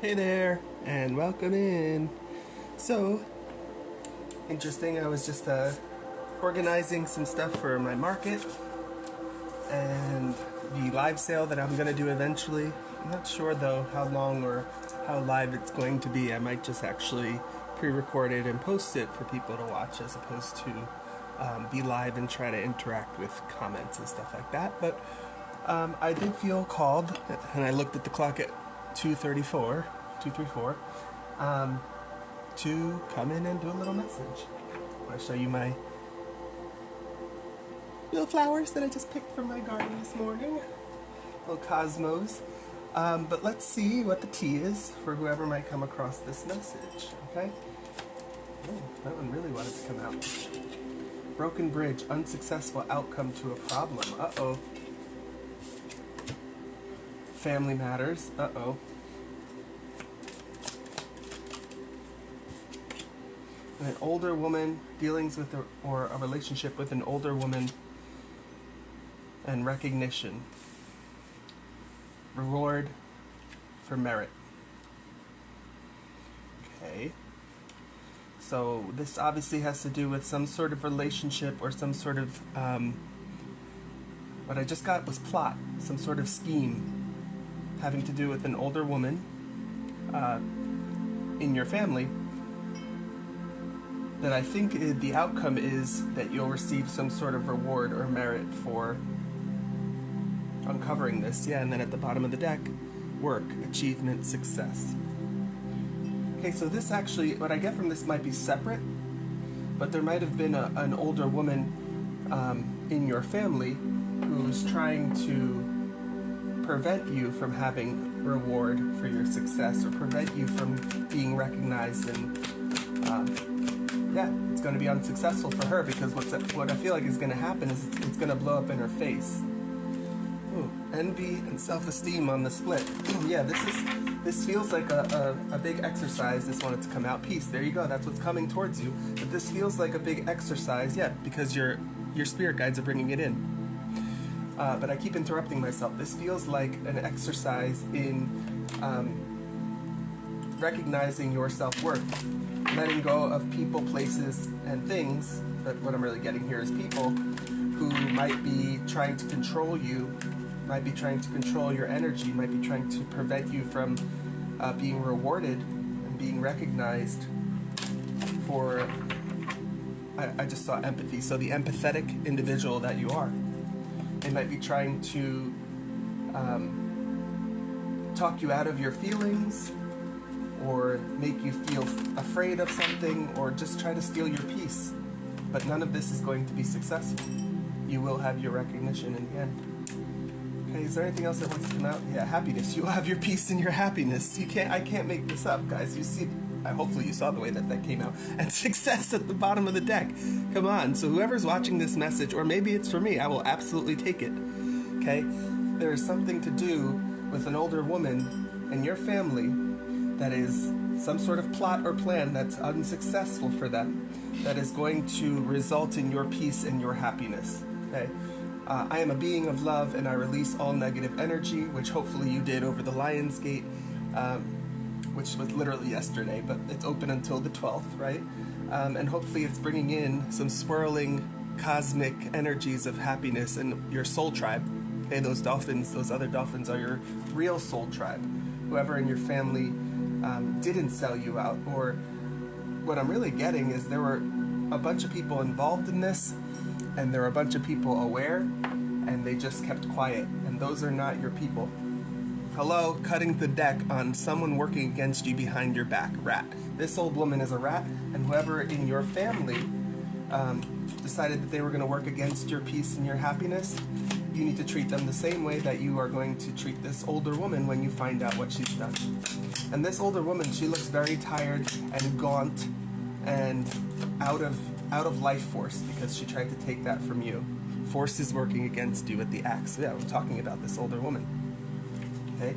Hey there, and welcome in. So, interesting, I was just organizing some stuff for my market and the live sale that I'm going to do eventually. I'm not sure though how long or how live it's going to be. I might just actually pre-record it and post it for people to watch as opposed to be live and try to interact with comments and stuff like that. But I did feel called, and I looked at the clock at 2:34, to come in and do a little message. I want to show you my little flowers that I just picked from my garden this morning. Little cosmos. But let's see what the tea is for whoever might come across this message, okay? Oh, that one really wanted to come out. Broken bridge, unsuccessful outcome to a problem. Uh-oh. Family matters. Uh-oh. An older woman, dealings with or a relationship with an older woman, and recognition. Reward for merit. Okay. So this obviously has to do with some sort of relationship or some sort of, what I just got was plot, some sort of scheme having to do with an older woman in your family, that I think the outcome is that you'll receive some sort of reward or merit for uncovering this. Yeah, and then at the bottom of the deck, work, achievement, success. Okay, so this actually, what I get from this might be separate, but there might have been an older woman in your family who's trying to prevent you from having reward for your success or prevent you from being recognized, and yeah, it's going to be unsuccessful for her because what I feel like is going to happen is it's going to blow up in her face. Ooh, envy and self-esteem on the split. Yeah, this feels like a big exercise. This wanted to come out. Peace. There you go. That's what's coming towards you. But this feels like a big exercise. Yeah, because your spirit guides are bringing it in. But I keep interrupting myself. This feels like an exercise in recognizing your self-worth. Letting go of people, places, and things, but what I'm really getting here is people who might be trying to control you, might be trying to control your energy, might be trying to prevent you from being rewarded and being recognized for, I just saw empathy, so the empathetic individual that you are. They might be trying to talk you out of your feelings, or make you feel afraid of something, or just try to steal your peace. But none of this is going to be successful. You will have your recognition in the end. Okay, is there anything else that wants to come out? Yeah, happiness. You will have your peace and your happiness. I can't make this up, guys. You see, hopefully you saw the way that came out. And success at the bottom of the deck. Come on, so whoever's watching this message, or maybe it's for me, I will absolutely take it. Okay? There is something to do with an older woman and your family that is some sort of plot or plan that's unsuccessful for them, that is going to result in your peace and your happiness. Okay? I am a being of love, and I release all negative energy, which hopefully you did over the Lion's Gate, which was literally yesterday, but it's open until the 12th, right? And hopefully it's bringing in some swirling cosmic energies of happiness and your soul tribe. Okay, those dolphins, those other dolphins are your real soul tribe. Whoever in your family didn't sell you out, or what I'm really getting is there were a bunch of people involved in this, and there were a bunch of people aware, and they just kept quiet, and those are not your people. Hello, cutting the deck on someone working against you behind your back. Rat. This old woman is a rat, and whoever in your family decided that they were going to work against your peace and your happiness, you need to treat them the same way that you are going to treat this older woman when you find out what she's done. And this older woman, she looks very tired and gaunt and out of life force because she tried to take that from you. Force is working against you with the axe. Yeah, I'm talking about this older woman. Okay?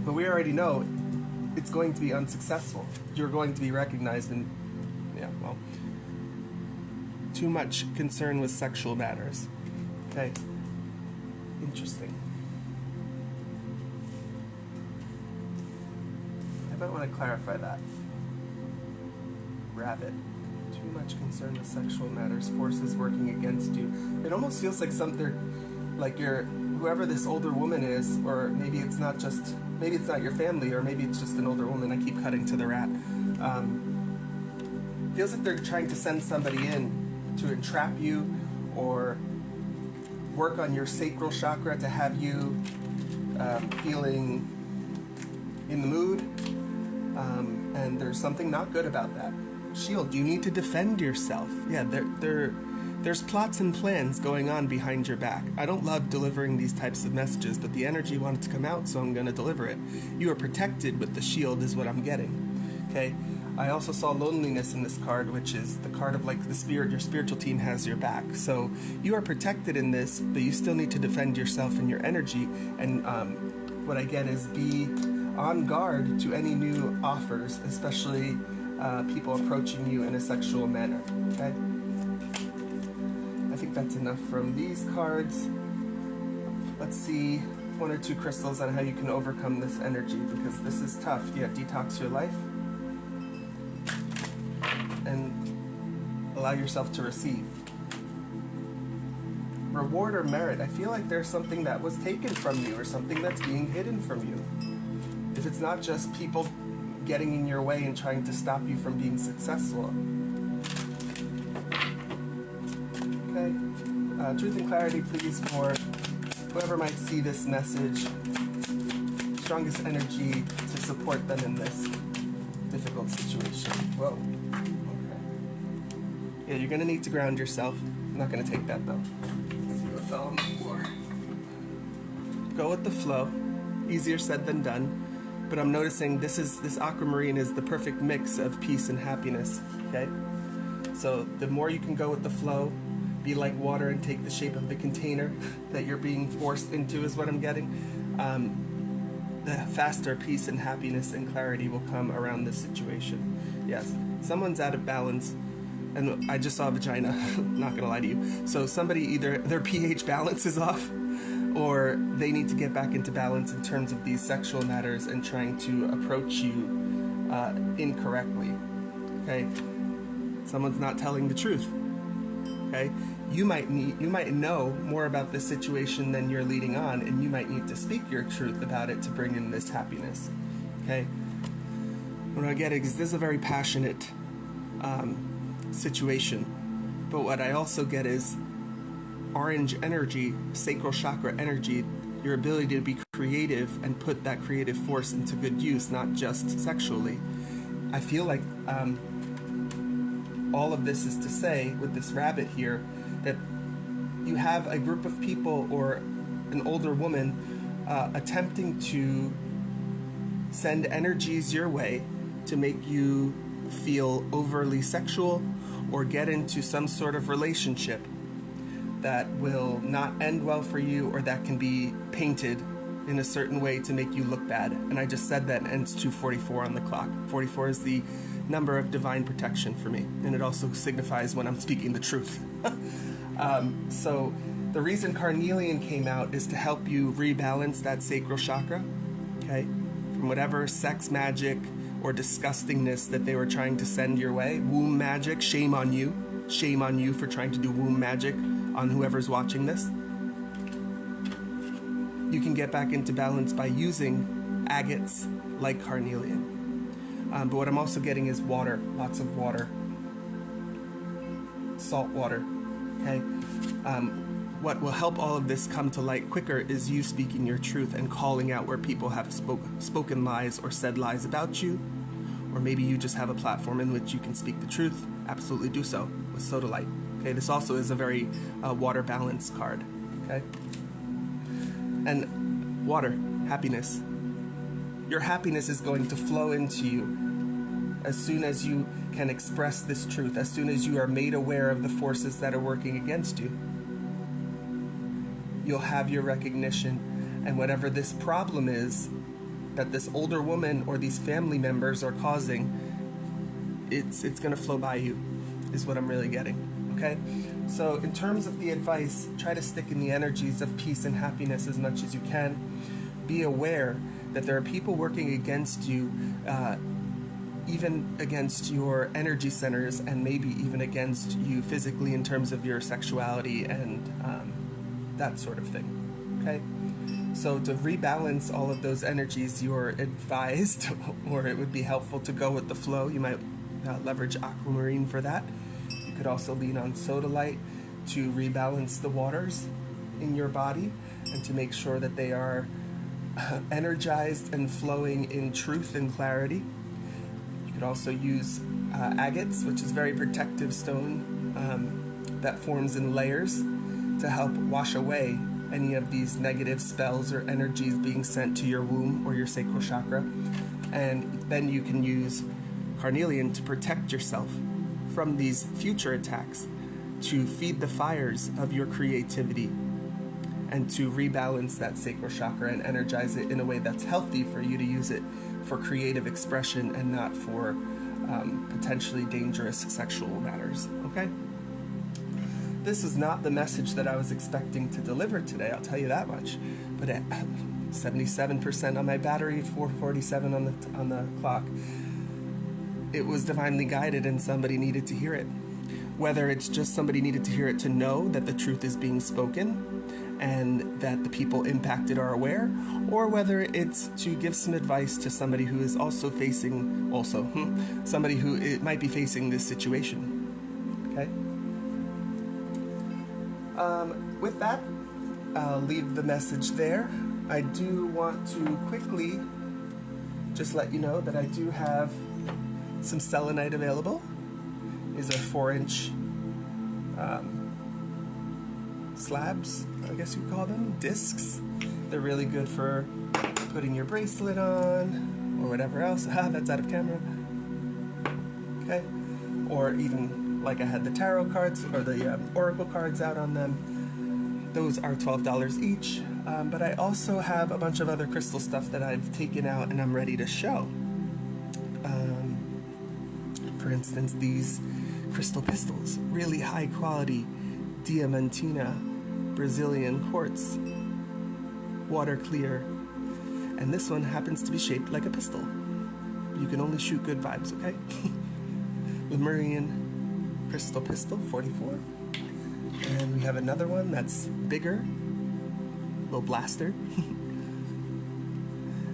But we already know it's going to be unsuccessful. You're going to be recognized in, yeah, well, too much concern with sexual matters. Okay? Interesting. I might want to clarify that. Rabbit. Too much concern with sexual matters, forces working against you. It almost feels like something, like you're, whoever this older woman is, or maybe it's not your family, or maybe it's just an older woman. I keep cutting to the rat. Feels like they're trying to send somebody in to entrap you, or work on your sacral chakra to have you feeling in the mood, and there's something not good about that. Shield, you need to defend yourself. Yeah, there's plots and plans going on behind your back. I don't love delivering these types of messages, but the energy wanted to come out, so I'm going to deliver it. You are protected with the shield is what I'm getting. Okay? I also saw loneliness in this card, which is the card of like the spirit, your spiritual team has your back. So you are protected in this, but you still need to defend yourself and your energy. And what I get is be on guard to any new offers, especially people approaching you in a sexual manner. Okay? I think that's enough from these cards. Let's see one or two crystals on how you can overcome this energy, because this is tough. Yeah, detox your life and allow yourself to receive. Reward or merit. I feel like there's something that was taken from you, or something that's being hidden from you. If it's not just people getting in your way and trying to stop you from being successful. Okay. Truth and clarity, please, for whoever might see this message. Strongest energy to support them in this difficult situation. Whoa. Okay. Yeah, you're going to need to ground yourself. I'm not going to take that, though. Let's see what fell on the floor. Go with the flow. Easier said than done. But I'm noticing this aquamarine is the perfect mix of peace and happiness, okay? So the more you can go with the flow, be like water and take the shape of the container that you're being forced into is what I'm getting, the faster peace and happiness and clarity will come around this situation. Yes, someone's out of balance, and I just saw a vagina, not gonna lie to you. So somebody, either their pH balance is off, or they need to get back into balance in terms of these sexual matters and trying to approach you incorrectly. Okay, someone's not telling the truth. Okay, you might know more about this situation than you're leading on, and you might need to speak your truth about it to bring in this happiness. Okay, what I get is this is a very passionate situation, but what I also get is orange energy, sacral chakra energy, your ability to be creative and put that creative force into good use, not just sexually. I feel like all of this is to say, with this rabbit here, that you have a group of people or an older woman attempting to send energies your way to make you feel overly sexual or get into some sort of relationship that will not end well for you, or that can be painted in a certain way to make you look bad. And I just said that, and it's 2:44 on the clock. 44 is the number of divine protection for me, and it also signifies when I'm speaking the truth. So the reason carnelian came out is to help you rebalance that sacral chakra, okay, from whatever sex magic or disgustingness that they were trying to send your way. Womb magic, shame on you. Shame on you for trying to do womb magic on whoever's watching this. You can get back into balance by using agates like carnelian. But what I'm also getting is water, lots of water, salt water, okay? What will help all of this come to light quicker is you speaking your truth and calling out where people have spoken lies or said lies about you, or maybe you just have a platform in which you can speak the truth. Absolutely do so with Sodalite. Okay, this also is a very water balance card. Okay, and water, happiness. Your happiness is going to flow into you as soon as you can express this truth, as soon as you are made aware of the forces that are working against you. You'll have your recognition, and whatever this problem is that this older woman or these family members are causing, it's going to flow by you, is what I'm really getting. Okay, so in terms of the advice, try to stick in the energies of peace and happiness as much as you can. Be aware that there are people working against you, even against your energy centers, and maybe even against you physically in terms of your sexuality and that sort of thing, okay? So to rebalance all of those energies, you're advised, or it would be helpful to go with the flow. You might leverage aquamarine for that. You could also lean on sodalite to rebalance the waters in your body and to make sure that they are energized and flowing in truth and clarity. You could also use agates, which is a very protective stone that forms in layers to help wash away any of these negative spells or energies being sent to your womb or your sacral chakra. And then you can use carnelian to protect yourself from these future attacks, to feed the fires of your creativity, and to rebalance that sacral chakra and energize it in a way that's healthy for you to use it for creative expression and not for potentially dangerous sexual matters, okay? This is not the message that I was expecting to deliver today, I'll tell you that much. But at 77% on my battery, 447 on the clock, it was divinely guided and somebody needed to hear it. Whether it's just somebody needed to hear it to know that the truth is being spoken and that the people impacted are aware, or whether it's to give some advice to somebody who is also facing, somebody who might be facing this situation, okay? With that, I'll leave the message there. I do want to quickly just let you know that I do have some selenite available. These are 4-inch slabs, I guess you call them, discs. They're really good for putting your bracelet on or whatever else. That's out of camera. Okay. Or even like I had the tarot cards or the oracle cards out on them. Those are $12 each. But I also have a bunch of other crystal stuff that I've taken out and I'm ready to show. For instance, these crystal pistols, really high quality Diamantina Brazilian quartz, water clear, and this one happens to be shaped like a pistol. You can only shoot good vibes, okay? Lemurian crystal pistol, 44, and we have another one that's bigger, little blaster,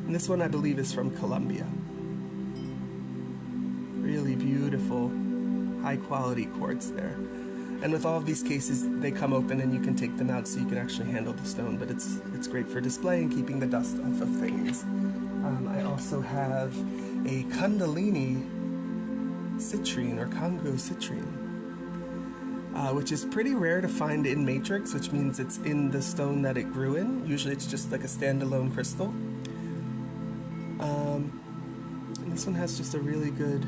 and this one I believe is from Colombia. Really beautiful, high quality quartz there. And with all of these cases, they come open and you can take them out so you can actually handle the stone, but it's great for display and keeping the dust off of things. I also have a Kundalini citrine or Congo citrine, which is pretty rare to find in matrix, which means it's in the stone that it grew in. Usually it's just like a standalone crystal. And this one has just a really good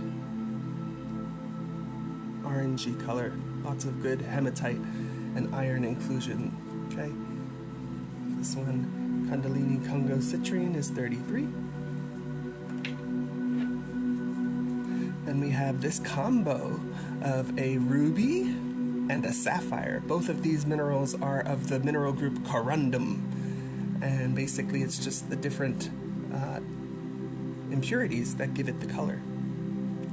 orangey color. Lots of good hematite and iron inclusion, okay? This one, Kundalini Congo citrine, is 33. Then we have this combo of a ruby and a sapphire. Both of these minerals are of the mineral group corundum, and basically it's just the different impurities that give it the color.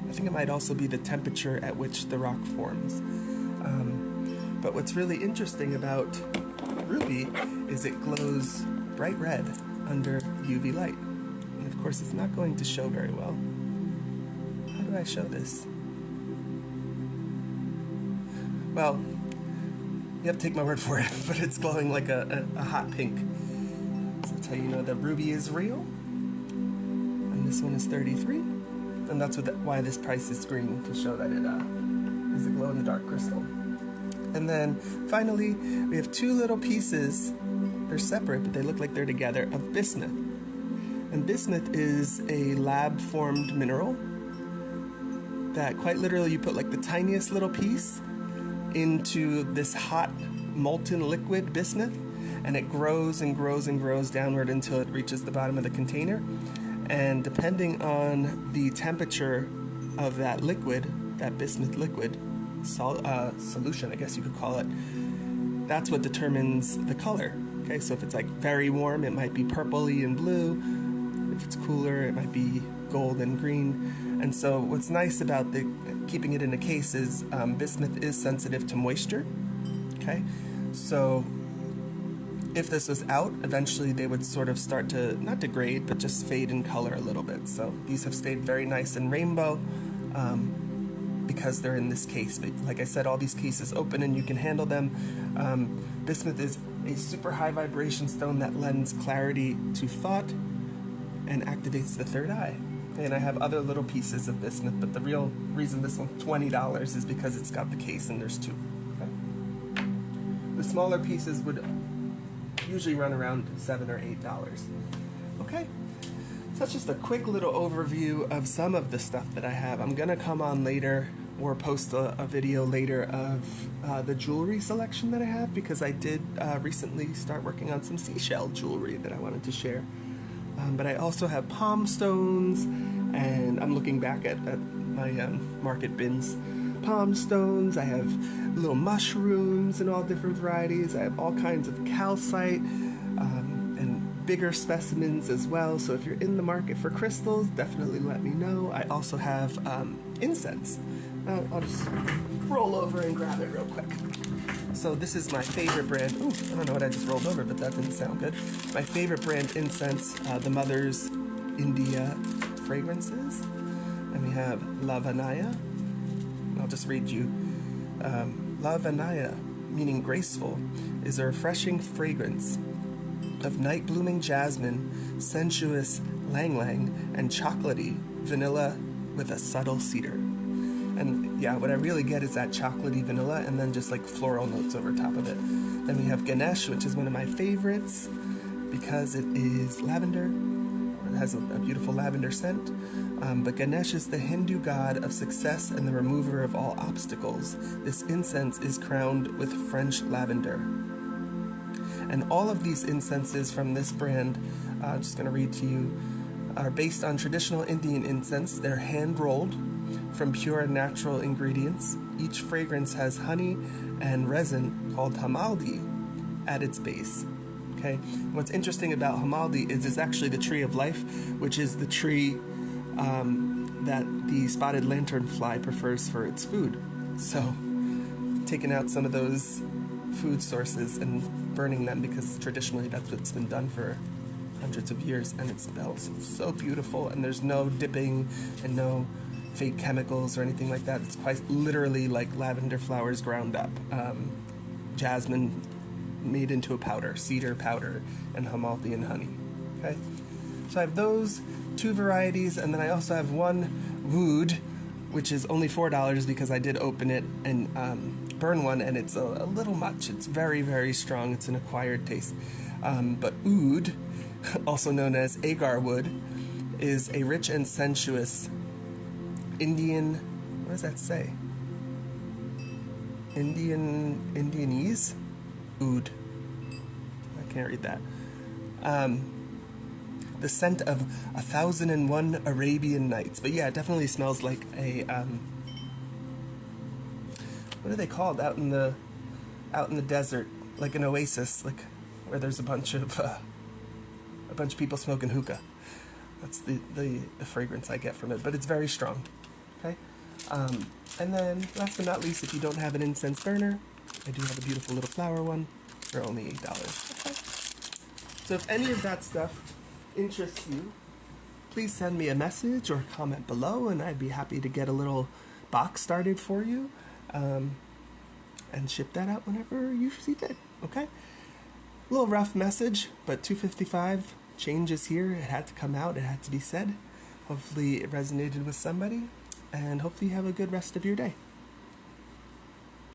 I think it might also be the temperature at which the rock forms. But what's really interesting about ruby is it glows bright red under UV light. And of course it's not going to show very well. How do I show this? Well, you have to take my word for it, but it's glowing like a hot pink. So that's how you know that ruby is real. And this one is 33. And that's why this price is green, to show that it is a glow-in-the-dark crystal. And then finally, we have two little pieces. They're separate, but they look like they're together, of bismuth. And bismuth is a lab-formed mineral that quite literally you put like the tiniest little piece into this hot molten liquid bismuth, and it grows and grows and grows downward until it reaches the bottom of the container. And depending on the temperature of that liquid, that bismuth liquid, solution, I guess you could call it, that's what determines the color. Okay, so if it's like very warm, it might be purpley and blue. If it's cooler, it might be gold and green. And so what's nice about keeping it in a case is bismuth is sensitive to moisture. Okay, so if this was out, eventually they would sort of start to, not degrade, but just fade in color a little bit. So these have stayed very nice and rainbow because they're in this case. But like I said, all these cases open and you can handle them. Bismuth is a super high vibration stone that lends clarity to thought and activates the third eye. And I have other little pieces of bismuth, but the real reason this one's $20 is because it's got the case and there's two. Okay? The smaller pieces would usually run around $7 or $8. Okay, so that's just a quick little overview of some of the stuff that I have. I'm gonna come on later or post a video later of the jewelry selection that I have, because I did recently start working on some seashell jewelry that I wanted to share. But I also have palm stones, and I'm looking back at my market bins. Palm stones, I have little mushrooms in all different varieties, I have all kinds of calcite and bigger specimens as well. So if you're in the market for crystals, definitely let me know. I also have incense. I'll just roll over and grab it real quick. So this is my favorite brand. Ooh, I don't know what I just rolled over, but that didn't sound good. My favorite brand incense, the Mother's India fragrances. And we have Lavanaya. I'll just read you. Lavanaya, meaning graceful, is a refreshing fragrance of night-blooming jasmine, sensuous lang-lang, and chocolatey vanilla with a subtle cedar. And yeah, what I really get is that chocolatey vanilla and then just like floral notes over top of it. Then we have Ganesh, which is one of my favorites because it is lavender. It has a beautiful lavender scent. But Ganesh is the Hindu god of success and the remover of all obstacles. This incense is crowned with French lavender. And all of these incenses from this brand, I'm just going to read to you, are based on traditional Indian incense. They're hand-rolled from pure natural ingredients. Each fragrance has honey and resin called hamaldi at its base. Okay. What's interesting about hamaldi is it's actually the tree of life, which is the tree that the spotted lanternfly prefers for its food. So, taking out some of those food sources and burning them, because traditionally that's what's been done for hundreds of years, and it smells so beautiful, and there's no dipping and no fake chemicals or anything like that. It's quite literally like lavender flowers ground up, jasmine made into a powder, cedar powder, and hamaldi and honey. Okay, so I have those two varieties, and then I also have one wood, which is only $4 because I did open it and burn one, and it's a little much. It's very, very strong. It's an acquired taste. But oud, also known as agar wood, is a rich and sensuous Indian, what does that say? Indianese? Oud. I can't read that. The scent of 1001 Arabian Nights. But yeah, it definitely smells like a, what are they called out in the desert? Like an oasis, like where there's a bunch of people smoking hookah. That's the fragrance I get from it, but it's very strong. Okay, and then last but not least, if you don't have an incense burner, I do have a beautiful little flower one for only $8. Okay. So if any of that stuff interests you, please send me a message or comment below, and I'd be happy to get a little box started for you, and ship that out whenever you see fit. Okay. A little rough message, but 255 change is here. It had to come out. It had to be said. Hopefully it resonated with somebody, and hopefully you have a good rest of your day.